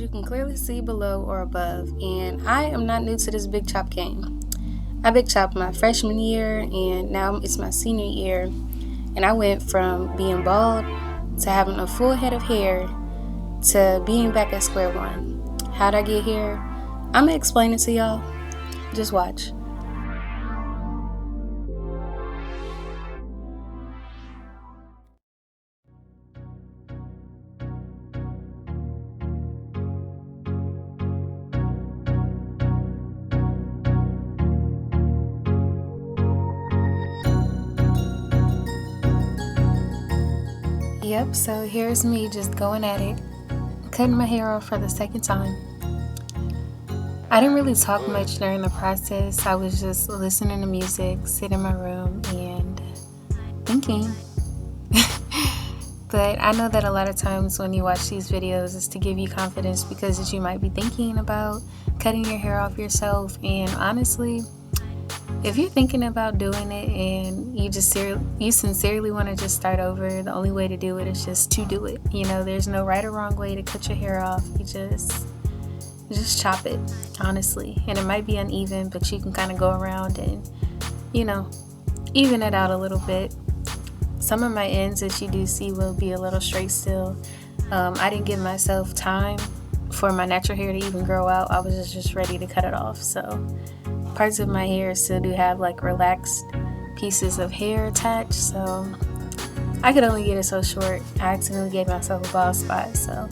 you can clearly see below or above, and I am not new to this big chop game. I big chopped my freshman year, and now it's my senior year, and I went from being bald to having a full head of hair to being back at square one. How'd I get here? I'm gonna explain it to y'all. Just watch. Yep, so here's me just going at it, cutting my hair off for the second time. I didn't really talk much during the process. I was just listening to music, sitting in my room, and thinking. But I know that a lot of times when you watch these videos, it's to give you confidence because you might be thinking about cutting your hair off yourself. And honestly, if you're thinking about doing it and you sincerely want to just start over, the only way to do it is just to do it. You know, there's no right or wrong way to cut your hair off. You just chop it, honestly. And it might be uneven, but you can kind of go around and, even it out a little bit. Some of my ends that you do see will be a little straight still. I didn't give myself time for my natural hair to even grow out. I was just ready to cut it off. So parts of my hair still do have like relaxed pieces of hair attached, so I could only get it so short. I accidentally gave myself a bald spot, so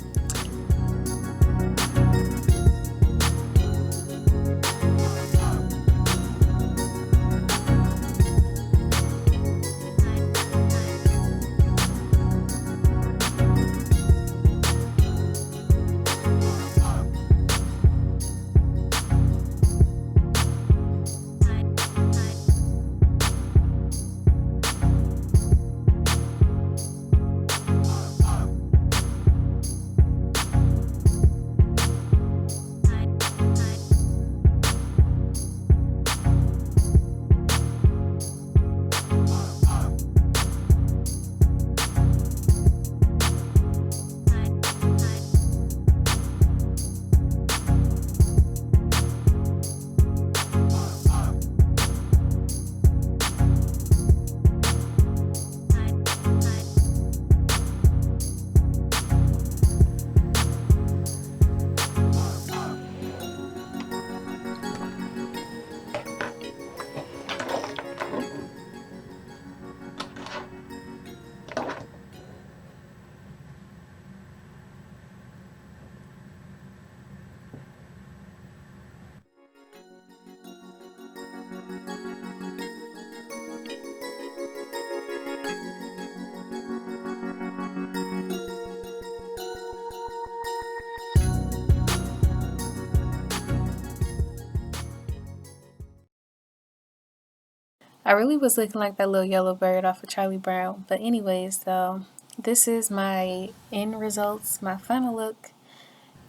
I really was looking like that little yellow bird off of Charlie Brown. But anyways, though, this is my end results, my final look.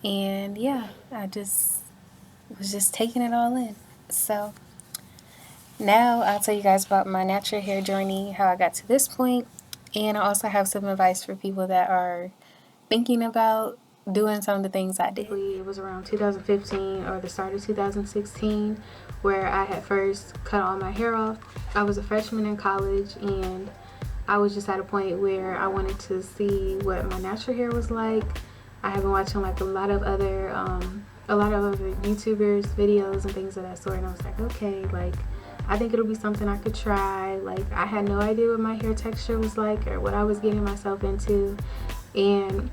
And yeah, I just was just taking it all in. So now I'll tell you guys about my natural hair journey, how I got to this point. And I also have some advice for people that are thinking about doing some of the things I did. It was around 2015 or the start of 2016 where I had first cut all my hair off. I was a freshman in college and I was just at a point where I wanted to see what my natural hair was like. I have been watching like a lot of other YouTubers videos and things of that sort, and I was like, okay, like I think it'll be something I could try. Like I had no idea what my hair texture was like or what I was getting myself into. And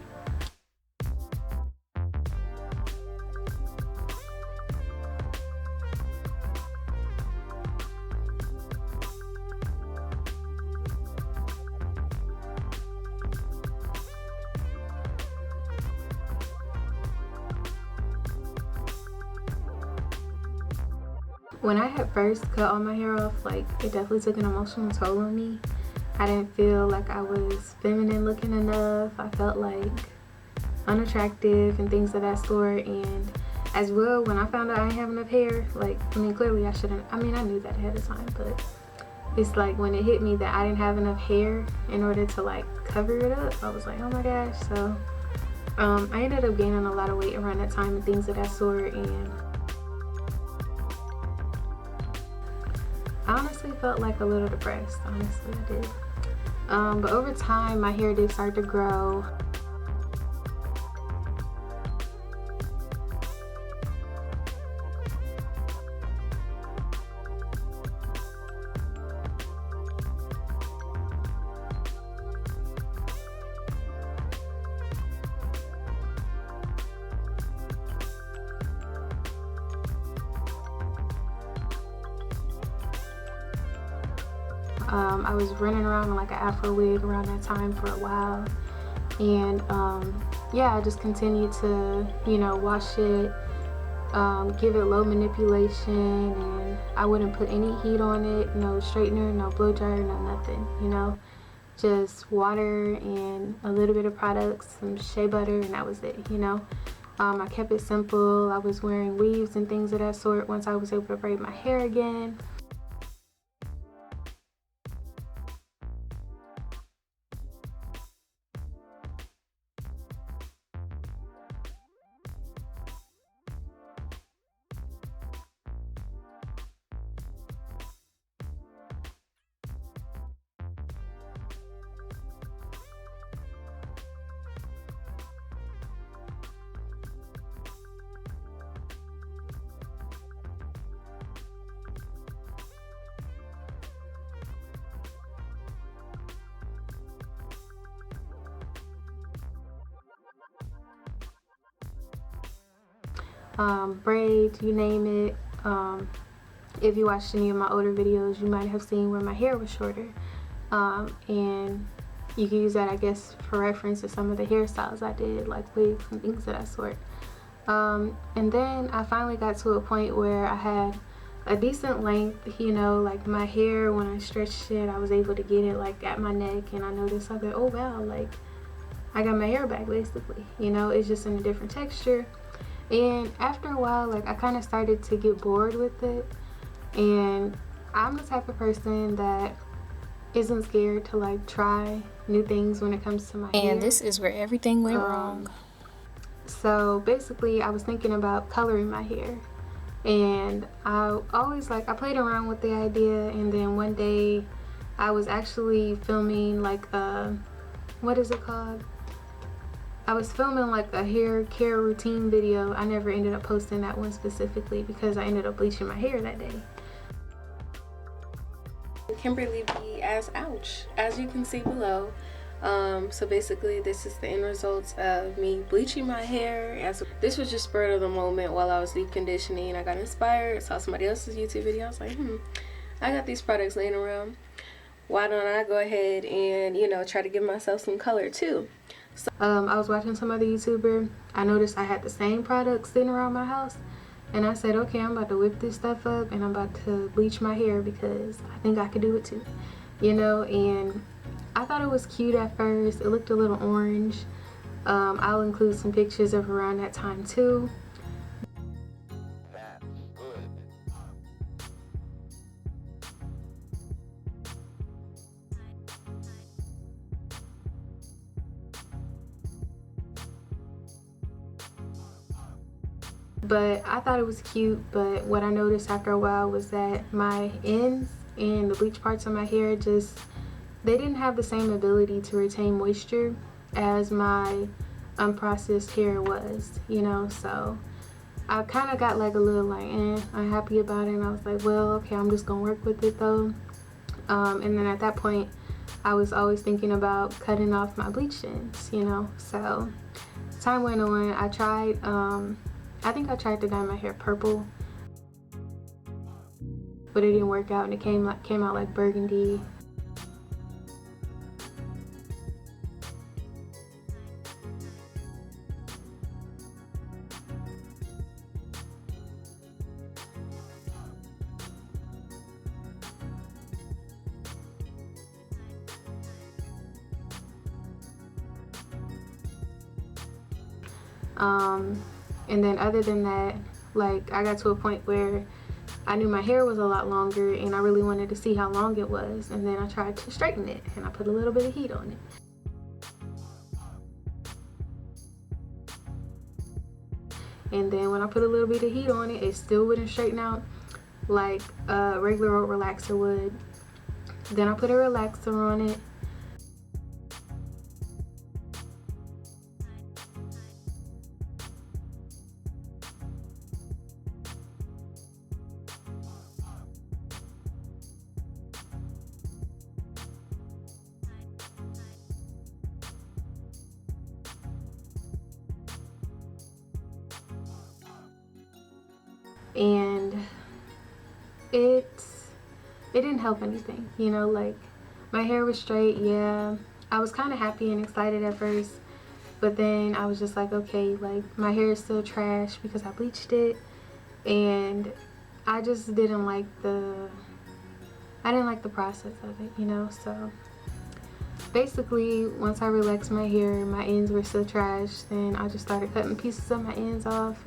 when I had first cut all my hair off, like it definitely took an emotional toll on me. I didn't feel like I was feminine looking enough. I felt like unattractive and things of that sort. And as well, when I found out I didn't have enough hair, clearly I shouldn't, I knew that ahead of time, but it's like when it hit me that I didn't have enough hair in order to like cover it up, I was like, oh my gosh. So I ended up gaining a lot of weight around that time and things of that sort, and I honestly felt like a little depressed. Honestly, I did. But over time, my hair did start to grow. I was running around in like an Afro wig around that time for a while, and yeah, I just continued to, you know, wash it, give it low manipulation, and I wouldn't put any heat on it, no straightener, no blow dryer, no nothing, you know, just water and a little bit of products, some shea butter, and that was it, you know. I kept it simple. I was wearing weaves and things of that sort once I was able to braid my hair again. Braids, you name it. If you watched any of my older videos, you might have seen where my hair was shorter, and you can use that, I guess, for reference to some of the hairstyles I did, like wigs and things of that sort. And then I finally got to a point where I had a decent length, you know, like my hair, when I stretched it, I was able to get it like at my neck, and I noticed, I go, oh wow, like I got my hair back basically, you know. It's just in a different texture. And after a while, like I kind of started to get bored with it, and I'm the type of person that isn't scared to like try new things when it comes to my hair. And this is where everything went wrong. So basically I was thinking about coloring my hair, and I always like, I played around with the idea, and then one day I was actually filming like what is it called? I was filming like a hair care routine video. I never ended up posting that one specifically because I ended up bleaching my hair that day. Kimberly B as ouch, as you can see below. So basically this is the end results of me bleaching my hair. This was just spur of the moment while I was deep conditioning. I got inspired, saw somebody else's YouTube video. I was like, I got these products laying around. Why don't I go ahead and, you know, try to give myself some color too. So, I was watching some other YouTuber. I noticed I had the same products sitting around my house, and I said, okay, I'm about to whip this stuff up and I'm about to bleach my hair because I think I could do it too, you know. And I thought it was cute at first. It looked a little orange. I'll include some pictures of around that time too. But I thought it was cute, but what I noticed after a while was that my ends and the bleach parts of my hair just, they didn't have the same ability to retain moisture as my unprocessed hair was, you know. So I kind of got like a little like, I'm happy about it, and I was like, well, okay, I'm just gonna work with it though. And then at that point I was always thinking about cutting off my bleach ends, you know. So time went on. I tried I think I tried to dye my hair purple, but it didn't work out, and it came out like burgundy. And then other than that, like I got to a point where I knew my hair was a lot longer and I really wanted to see how long it was, and then I tried to straighten it and I put a little bit of heat on it. and then when I put a little bit of heat on it, it still wouldn't straighten out like a regular old relaxer would. Then I put a relaxer on it. And it didn't help anything, you know. Like, my hair was straight, yeah. I was kind of happy and excited at first, but then I was just like, okay, like, my hair is still trash because I bleached it, and I just didn't like the process of it, you know. So basically, once I relaxed my hair, my ends were still trash, then I just started cutting pieces of my ends off.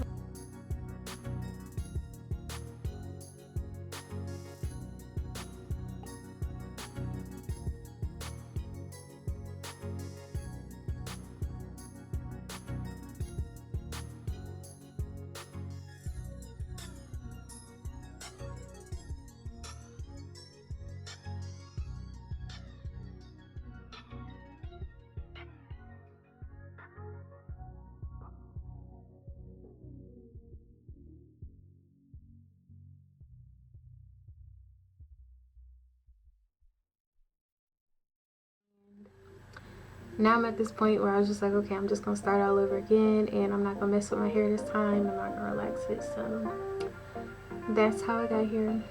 Now I'm at this point where I was just like, okay, I'm just gonna start all over again, and I'm not gonna mess with my hair this time. I'm not gonna relax it. So that's how I got here,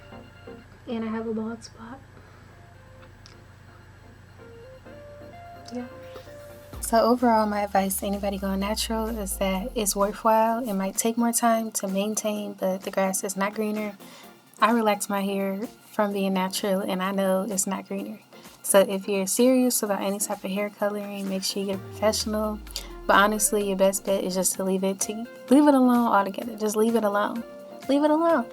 and I have a bald spot. Yeah. So overall, my advice to anybody going natural is that it's worthwhile. It might take more time to maintain, but the grass is not greener. I relax my hair from being natural, and I know it's not greener. So if you're serious about any type of hair coloring, make sure you get a professional. But honestly, your best bet is just to leave it alone altogether. Just leave it alone. Leave it alone.